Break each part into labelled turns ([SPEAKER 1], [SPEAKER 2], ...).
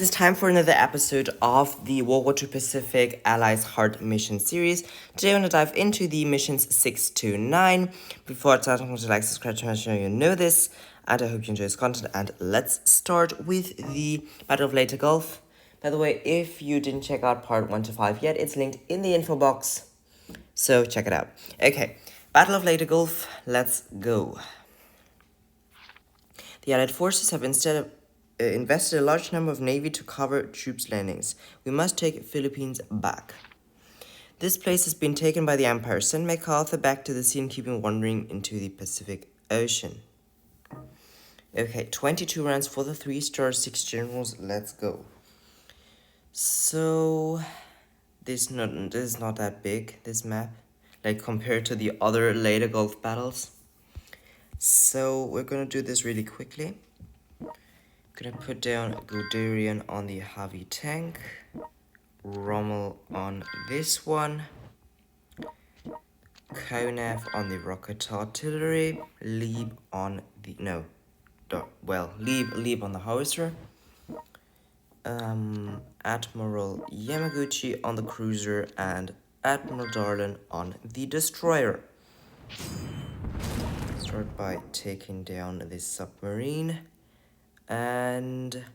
[SPEAKER 1] It's time for another episode of the WW2 Pacific Allies Heart Mission series. Today I'm going to dive into the missions 6 to 9. Before I start, I'm going to like, subscribe to my channel, you know this. And I hope you enjoy this content. And let's start with the Battle of Leyte Gulf. By the way, if you didn't check out part 1 to 5 yet, it's linked in the info box. So check it out. Okay, Battle of Leyte Gulf, let's go. The Allied forces have instead invested a large number of navy to cover troops landings. We must take Philippines back. This place has been taken by the Empire. Send MacArthur back to the sea and keep him wandering into the Pacific Ocean. Okay, 22 rounds for the 3-star 6 generals. Let's go. So this is not that big, this map, like compared to the other Leyte Gulf battles. So we're gonna do this really quickly. Gonna put down Guderian on the heavy tank, Rommel on this one, Konev on the rocket artillery, Lieb on the Lieb on the howitzer, Admiral Yamaguchi on the cruiser, and Admiral Darlan on the destroyer. Start by taking down this submarine. And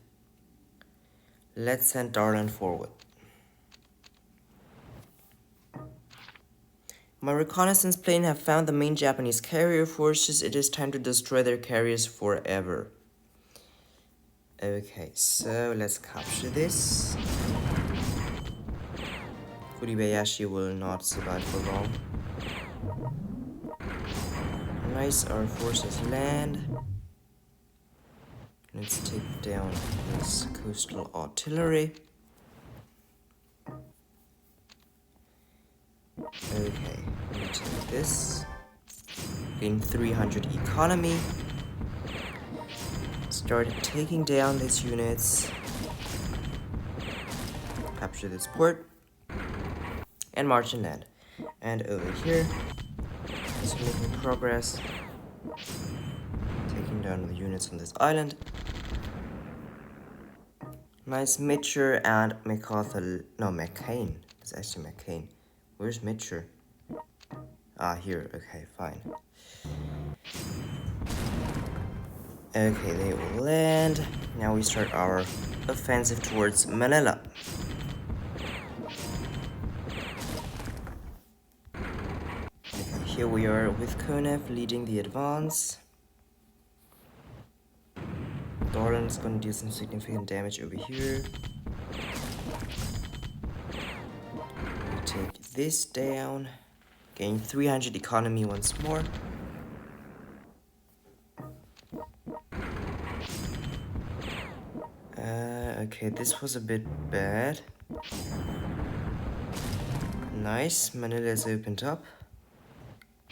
[SPEAKER 1] let's send Darlan forward. My reconnaissance plane have found the main Japanese carrier forces. It is time to destroy their carriers forever. Okay, so let's capture this. Kuribayashi will not survive for long. Nice, our forces land. Let's take down this coastal artillery. Okay, we take this. Gain 300 economy. Start taking down these units. Capture this port. And march and land. And over here, just making progress. Taking down the units on this island. Nice Mitcher and MacArthur. No, McCain. It's actually McCain. Where's Mitcher? Ah, here. Okay, fine. Okay, they will land. Now we start our offensive towards Manila. Okay, here we are with Konev leading the advance. Darlan's gonna do some significant damage over here. We take this down. Gain 300 economy once more. Okay, this was a bit bad. Nice, Manila is opened up.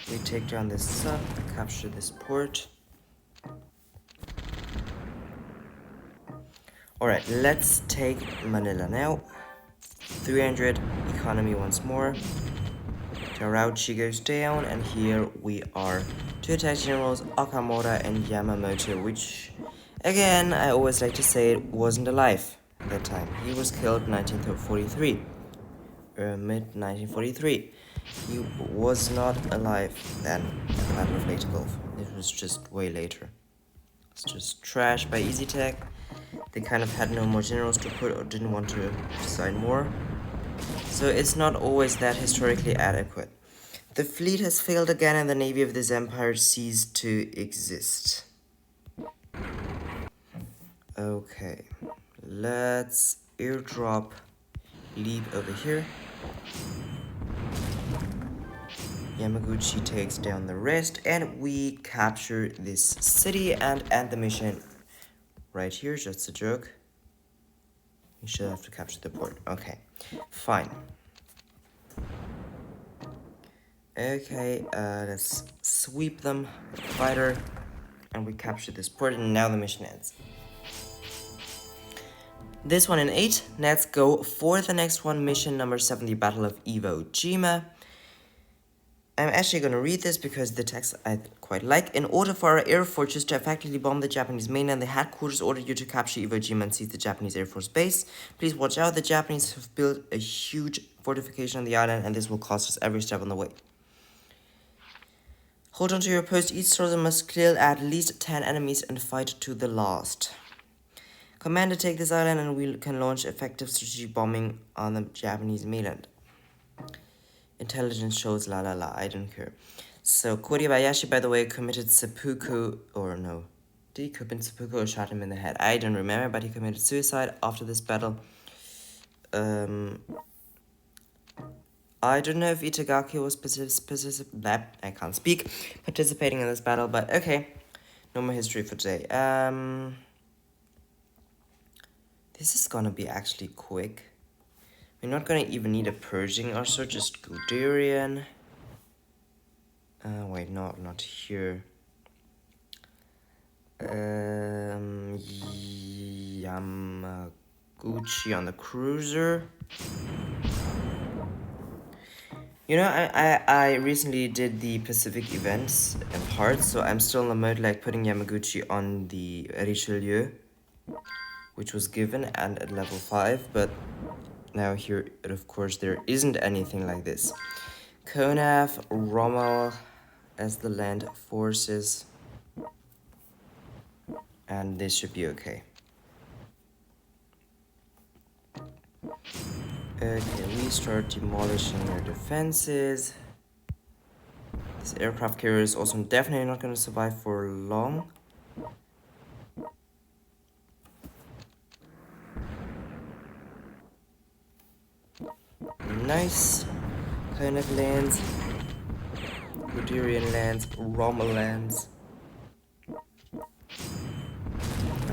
[SPEAKER 1] We take down this sub, capture this port. Alright, let's take Manila now. 300 economy once more. Tarauchi goes down, and here we are to attack Generals Okamura and Yamamoto, which, again, I always like to say it wasn't alive at that time. He was killed mid-1943. He was not alive then at the Battle of Leyte Gulf. It was just way later. It's just trashed by EasyTech. They kind of had no more generals to put or didn't want to decide more. So it's not always that historically adequate. The fleet has failed again and the navy of this empire ceased to exist. Okay, let's airdrop Lieb over here. Yamaguchi takes down the rest and we capture this city and end the mission. Right here, just a joke. You should have to capture the port. Okay, fine. Okay, let's sweep them, fighter, and we capture this port, and now the mission ends. This one in 8. Let's go for the next one, mission number 7, the Battle of Iwo Jima. I'm actually going to read this because the text I quite like. In order for our air forces to effectively bomb the Japanese mainland, the headquarters ordered you to capture Iwo Jima and seize the Japanese Air Force base. Please watch out. The Japanese have built a huge fortification on the island, and this will cost us every step on the way. Hold on to your post. Each soldier must kill at least 10 enemies and fight to the last. Commander, take this island and we can launch effective strategic bombing on the Japanese mainland. Intelligence shows la la la, I don't care. So Korebayashi, by the way, committed seppuku, or no, did he commit seppuku or shot him in the head? I don't remember, but he committed suicide after this battle. I don't know if Itagaki was participating in this battle, but okay. No more history for today. This is gonna be actually quick. We're not gonna even need a purging or so, just Guderian. Wait, no, not here. Yamaguchi on the cruiser. You know, I recently did the Pacific events in parts, so I'm still in the mode like putting Yamaguchi on the Richelieu, which was given and at level 5, but now here, of course, there isn't anything like this. Konaf, Rommel as the land forces, and this should be okay. Okay, we start demolishing their defenses. This aircraft carrier is also definitely not going to survive for long. Nice. Kind of lands. Guderian lands. Rommel lands.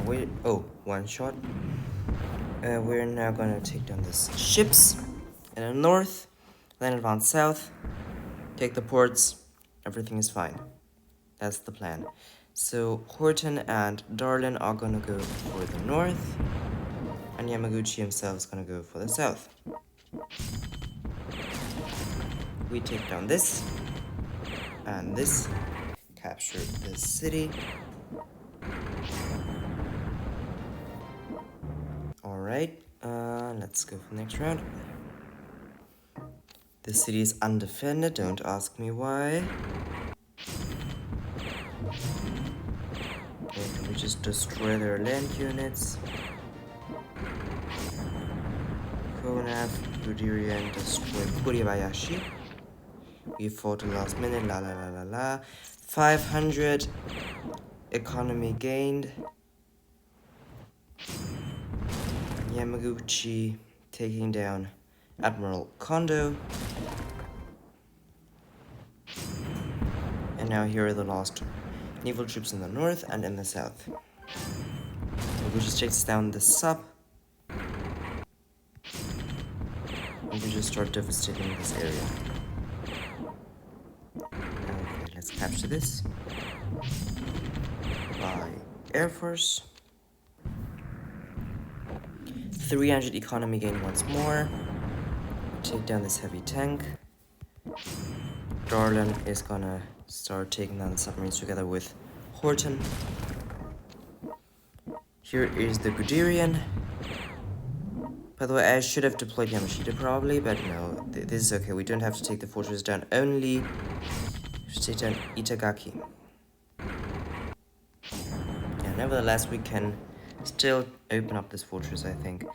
[SPEAKER 1] Wait. Oh, one shot. We're now gonna take down these ships in the north, then advance south, take the ports. Everything is fine. That's the plan. So Horton and Darlin are gonna go for the north, and Yamaguchi himself is gonna go for the south. We take down this and this, capture this city. Alright, let's go for the next round. The city is undefended, don't ask me why. Okay, can we just destroy their land units? Konaf, Guderian, destroy Korebayashi. We fought the last minute, la la la la la. 500 economy gained. Yamaguchi taking down Admiral Kondo. And now here are the lost naval troops in the north and in the south. Yamaguchi takes down the sub. And we just start devastating this area. Okay, let's capture this. By Air Force. 300 economy gain once more. Take down this heavy tank. Darlin is gonna start taking down the submarines together with Horton. Here is the Guderian. By the way, I should have deployed Yamashita probably, but no, this is okay. We don't have to take the fortress down, only to take down Itagaki. Yeah, nevertheless, we can still open up this fortress, I think.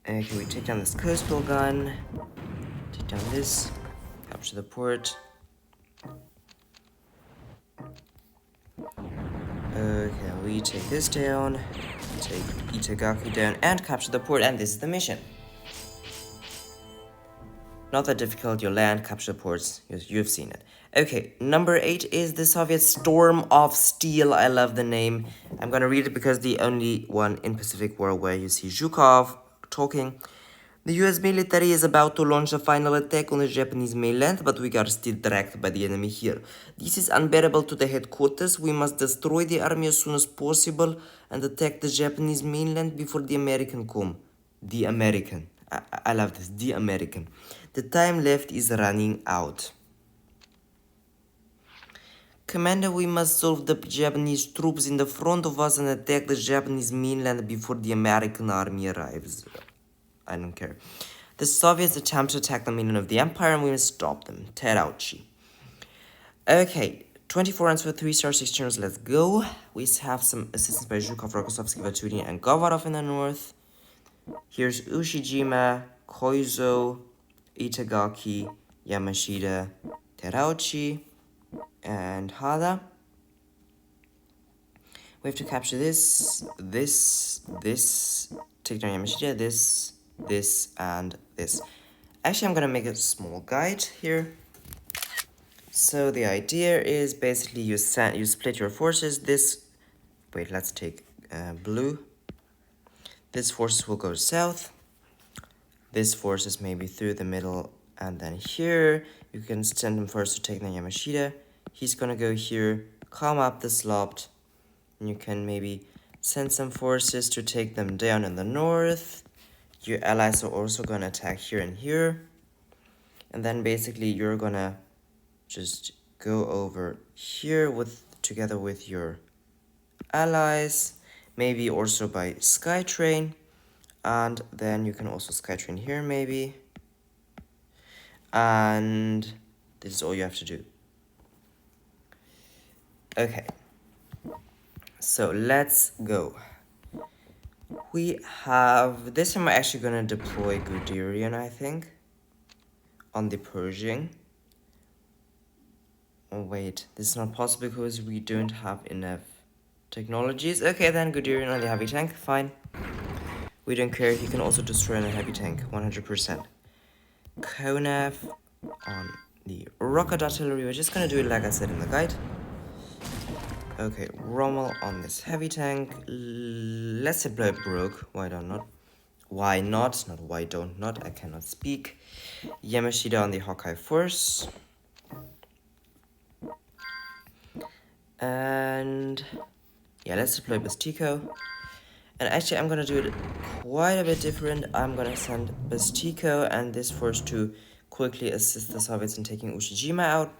[SPEAKER 1] Okay, we take down this coastal gun. Take down this. Capture the port. Okay, we take this down. Take Itagaki down and capture the port, and this is the mission. Not that difficult, you land, capture ports, you've seen it. Okay, number 8 is the Soviet Storm of Steel. I love the name. I'm gonna read it because the only one in Pacific War where you see Zhukov talking. The US military is about to launch a final attack on the Japanese mainland, but we are still tracked by the enemy here. This is unbearable to the headquarters. We must destroy the army as soon as possible and attack the Japanese mainland before the American come. The American. I love this. The American. The time left is running out. Commander, we must solve the Japanese troops in the front of us and attack the Japanese mainland before the American army arrives. I don't care. The Soviets attempt to attack the mainland of the Empire and we must stop them. Terauchi. Okay, 24 rounds for 3 stars, 6 generals, let's go. We have some assistance by Zhukov, Rokossovsky, Vaturin, and Govarov in the north. Here's Ushijima, Koizo, Itagaki, Yamashita, Terauchi, and Hada. We have to capture this, take down Yamashita, this, and this. Actually, I'm gonna make a small guide here. So the idea is basically you split your forces. Wait, let's take blue. This forces will go south. This forces maybe through the middle, and then here you can send him first to take down Yamashita. He's gonna go here, come up the slope, and you can maybe send some forces to take them down in the north. Your allies are also gonna attack here and here, and then basically you're gonna just go over here together with your allies, maybe also by Skytrain, and then you can also Skytrain here maybe, and this is all you have to do. Okay, so let's go. We have, this time we're actually gonna deploy Guderian, I think, on the Pershing. Oh wait, this is not possible because we don't have enough technologies. Okay, then Guderian on the heavy tank, fine. We don't care, he can also destroy on a heavy tank, 100%. Konev on the rocket artillery, we're just gonna do it like I said in the guide. Okay, Rommel on this heavy tank. Let's deploy Broke, why not? Why not? Not why don't not, I cannot speak. Yamashita on the Hawkeye Force. And yeah, let's deploy Bastico. And actually I'm gonna do it quite a bit different. I'm gonna send Bastico and this force to quickly assist the Soviets in taking Ushijima out.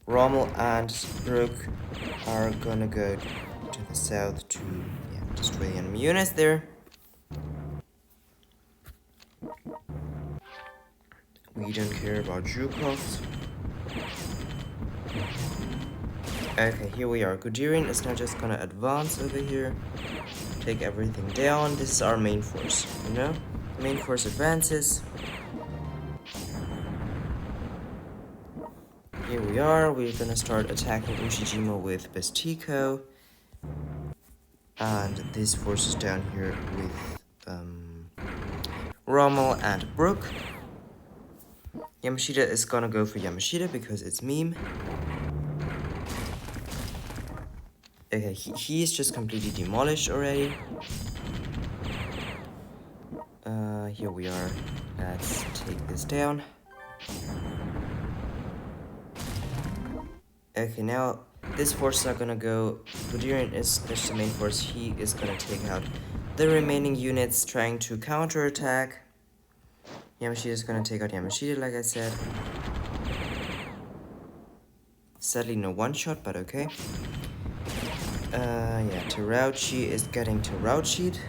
[SPEAKER 1] Rommel and Brook are gonna go to the south to destroy the enemy units there. We don't care about Zhukov. Okay, here we are. Guderian is now just gonna advance over here, take everything down. This is our main force, you know? Main force advances. Here we are. We're gonna start attacking Ushijima with Bastico. And this force is down here with Rommel and Brook. Yamashita is gonna go for Yamashita because it's meme. Okay, he is just completely demolished already. Here we are. Let's take this down. Okay, now this force is not gonna go. Guderian is the main force. He is gonna take out the remaining units trying to counterattack. Yamashita is gonna take out Yamashita, like I said. Sadly, no one shot, but okay. Yeah, Terauchi is getting Terauchi'd.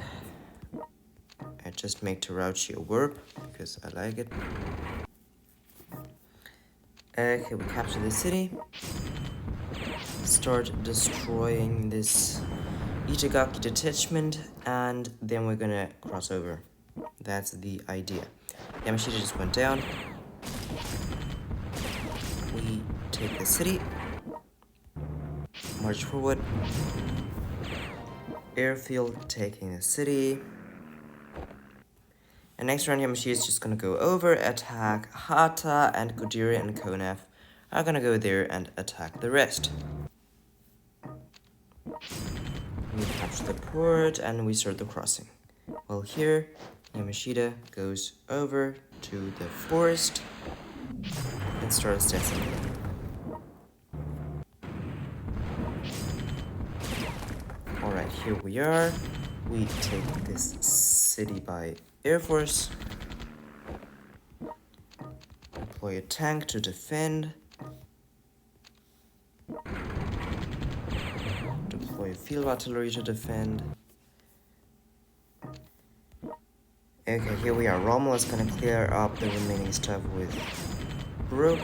[SPEAKER 1] I just make Terauchi a verb because I like it. Okay, we capture the city. Start destroying this Itagaki detachment, and then we're gonna cross over. That's the idea. Yamashita just went down. We take the city. March forward. Airfield taking the city. And next round, Yamashita is just gonna go over, attack Hata, and Guderian and Konev are gonna go there and attack the rest. We capture the port and we start the crossing. Well, here, Yamashita goes over to the forest and starts decimating. Alright, here we are. We take this city by Air Force. Deploy a tank to defend. Deploy field artillery to defend. Okay, here we are. Rommel is gonna clear up the remaining stuff with Brook.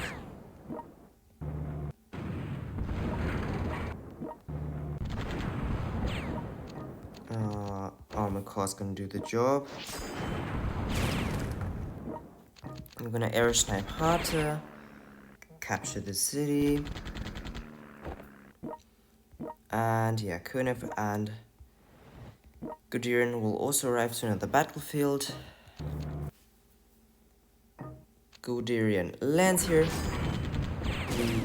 [SPEAKER 1] Armor Car's gonna do the job. I'm gonna air snipe Hata, capture the city. And yeah, Konev and Guderian will also arrive soon at the battlefield. Guderian lands here. We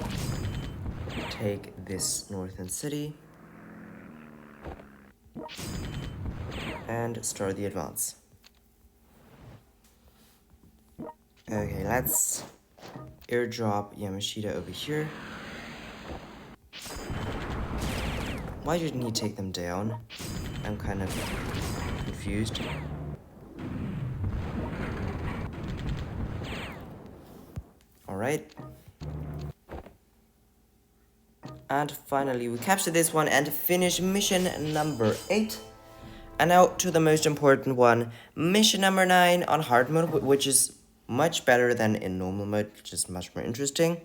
[SPEAKER 1] take this northern city and start the advance. Okay, let's airdrop Yamashita over here. Why didn't he take them down? I'm kind of confused. Alright. And finally we capture this one and finish mission number 8. And now to the most important one, mission number 9 on hard mode, which is much better than in normal mode, which is much more interesting.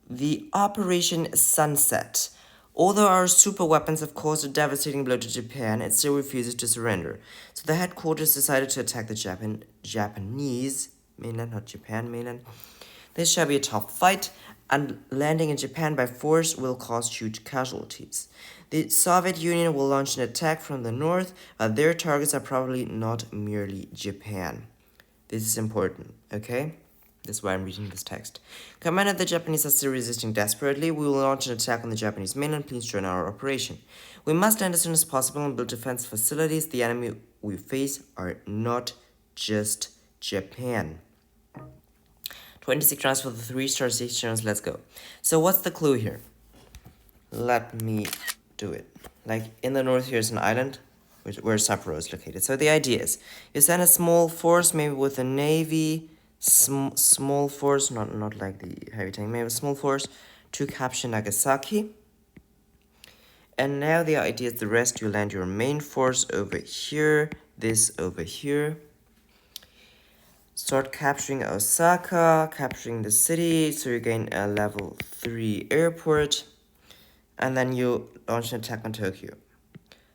[SPEAKER 1] The Operation Sunset. Although our super weapons have caused a devastating blow to Japan, it still refuses to surrender. So the headquarters decided to attack the Japanese mainland, not Japan mainland. This shall be a tough fight, and landing in Japan by force will cause huge casualties. The Soviet Union will launch an attack from the north, but their targets are probably not merely Japan. This is important, okay? That's why I'm reading this text. Commander, the Japanese are still resisting desperately. We will launch an attack on the Japanese mainland. Please join our operation. We must land as soon as possible and build defense facilities. The enemy we face are not just Japan. 26 rounds for the 3-star stations. Let's go. So what's the clue here? Let me do it. Like in the north here is an island where Sapporo is located. So the idea is you send a small force, maybe with a navy, small force, not like the heavy tank, maybe a small force to capture Nagasaki. And now the idea is the rest, you land your main force over here, this over here. Start capturing Osaka, capturing the city, so you gain a level 3 airport. And then you launch an attack on Tokyo.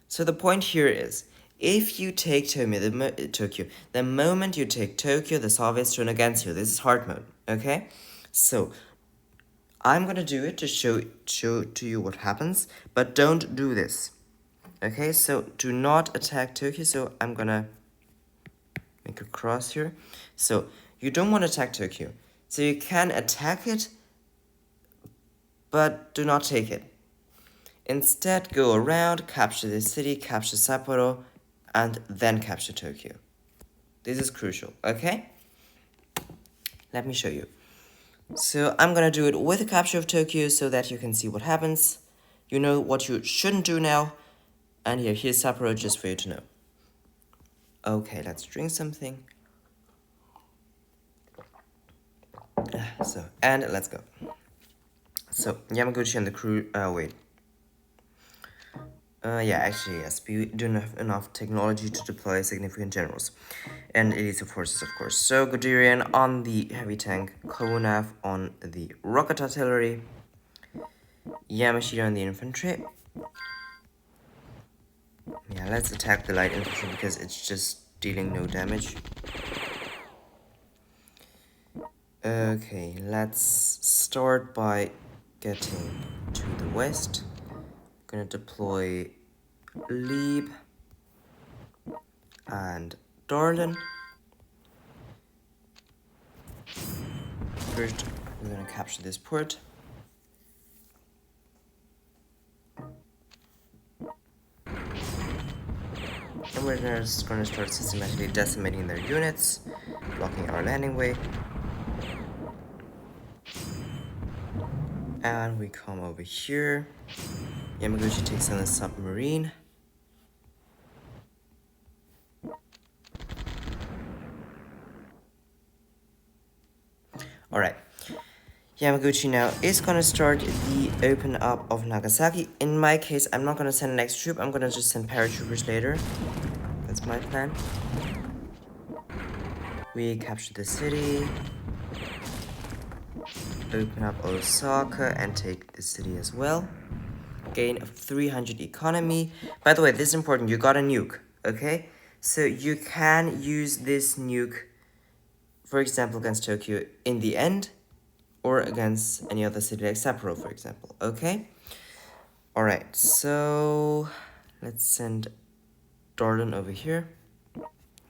[SPEAKER 1] So the point here is, if you take Tokyo, the moment you take Tokyo, the Soviets turn against you. This is hard mode, okay? So I'm gonna do it to show to you what happens, but don't do this, okay? So do not attack Tokyo. So I'm gonna make a cross here. So you don't want to attack Tokyo. So you can attack it, but do not take it. Instead, go around, capture the city, capture Sapporo, and then capture Tokyo. This is crucial, okay? Let me show you. So I'm gonna do it with the capture of Tokyo so that you can see what happens. You know what you shouldn't do now. And here's Sapporo just for you to know. Okay, let's drink something. And let's go. So, Yamaguchi and the crew, wait. Yeah, actually, yes, we do have enough technology to deploy significant generals and elite forces, of course. So, Guderian on the heavy tank, Konev on the rocket artillery, Yamashita on the infantry. Yeah, let's attack the light infantry because it's just dealing no damage. Okay, let's start by getting to the west. Gonna deploy Lieb and Darlin. First, we're gonna capture this port. And we're just gonna start systematically decimating their units, blocking our landing way. And we come over here. Yamaguchi takes on the submarine. Alright. Yamaguchi now is gonna start the open up of Nagasaki. In my case, I'm not gonna send an extra troop. I'm gonna just send paratroopers later. That's my plan. We capture the city, open up Osaka and take the city as well. Gain of 300 economy. By the way, this is important. You got a nuke, okay? So you can use this nuke, for example, against Tokyo in the end, or against any other city like Sapporo, for example, okay? Alright, so let's send Darlin over here.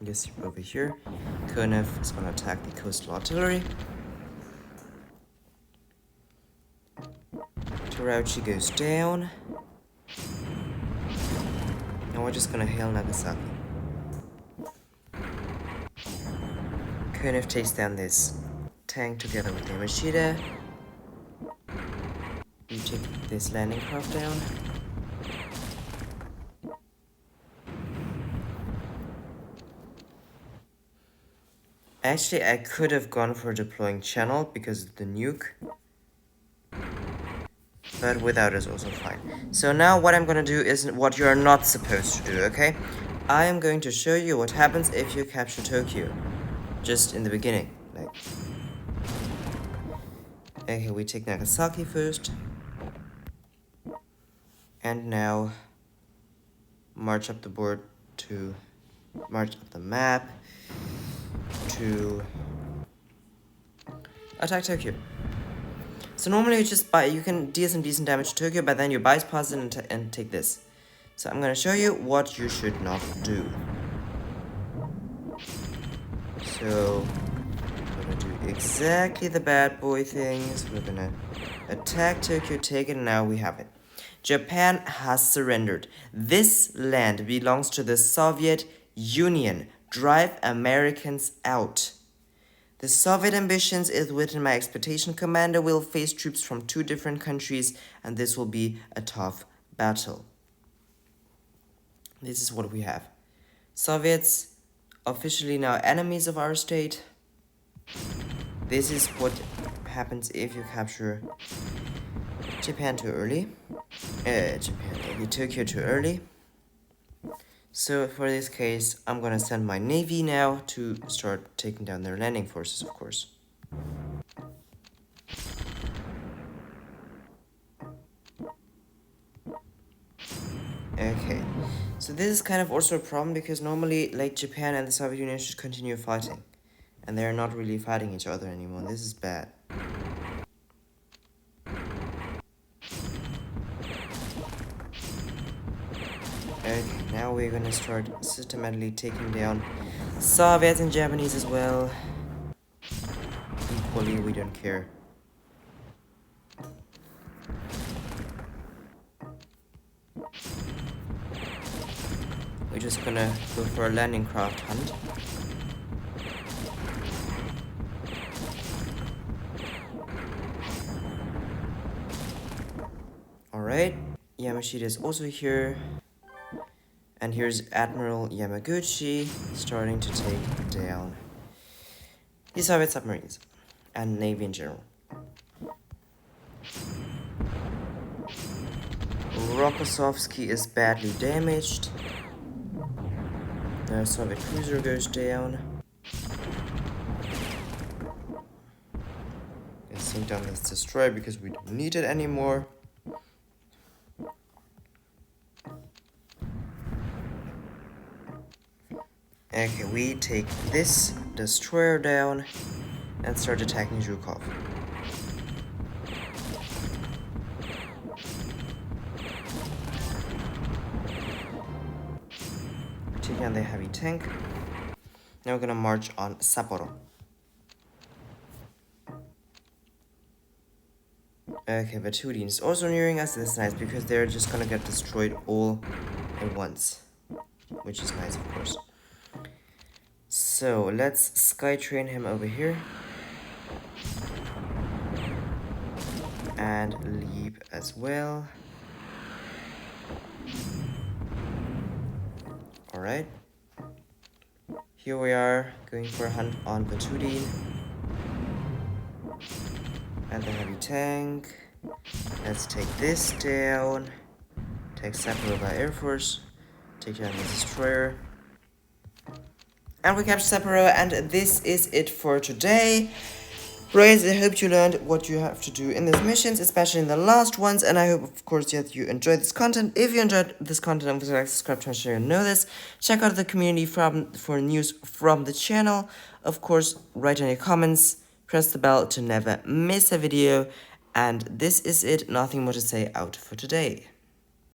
[SPEAKER 1] Yes, over here. Konev is gonna attack the coastal artillery. Terauchi goes down. Now we're just gonna hail Nagasaki. Konev takes down this tank together with Yamashita. We take this landing craft down. Actually, I could have gone for deploying channel because of the nuke. But without is also fine. So now what I'm gonna do is what you're not supposed to do, okay? I am going to show you what happens if you capture Tokyo. Just in the beginning. Like. Okay, we take Nagasaki first. And now march up the board to march up the map to attack Tokyo. So normally you just you can deal some decent damage to Tokyo, but then you bypass it and take this. So I'm gonna show you what you should not do. So we're gonna do exactly the bad boy things. We're gonna attack Tokyo, take it, and now we have it. Japan has surrendered. This land belongs to the Soviet Union. Drive Americans out. The Soviet ambitions is within my expectation. Commander will face troops from 2 different countries, and this will be a tough battle. This is what we have. Soviets, officially now enemies of our state. This is what happens if you capture Japan too early. Tokyo too early. So for this case, I'm gonna send my navy now to start taking down their landing forces, of course. Okay, so this is kind of also a problem because normally like Japan and the Soviet Union should continue fighting. And they're not really fighting each other anymore. This is bad. Okay, now we're gonna start systematically taking down Soviets and Japanese as well. Equally, we don't care. We're just gonna go for a landing craft hunt. Alright, Yamashita is also here. And here's Admiral Yamaguchi starting to take down the Soviet submarines and Navy in general. Rokossovsky is badly damaged. The Soviet cruiser goes down. Let's sink down this destroyer because we don't need it anymore. Okay, we take this destroyer down and start attacking Zhukov. Taking on the heavy tank. Now we're gonna march on Sapporo. Okay, Vatudin is also nearing us. That's nice because they're just gonna get destroyed all at once, which is nice, of course. So let's Skytrain him over here and leap as well. Alright, here we are going for a hunt on Vatudin and the heavy tank. Let's take this down. Take Sephiroth by Air Force. Take down the destroyer. And we capture Sephiroth, and this is it for today. Brains, I hope you learned what you have to do in these missions, especially in the last ones, and I hope, of course, that you enjoyed this content. If you enjoyed this content, I'm going to subscribe to my channel and know this. Check out the community for news from the channel. Of course, write any comments, press the bell to never miss a video, and this is it. Nothing more to say out for today.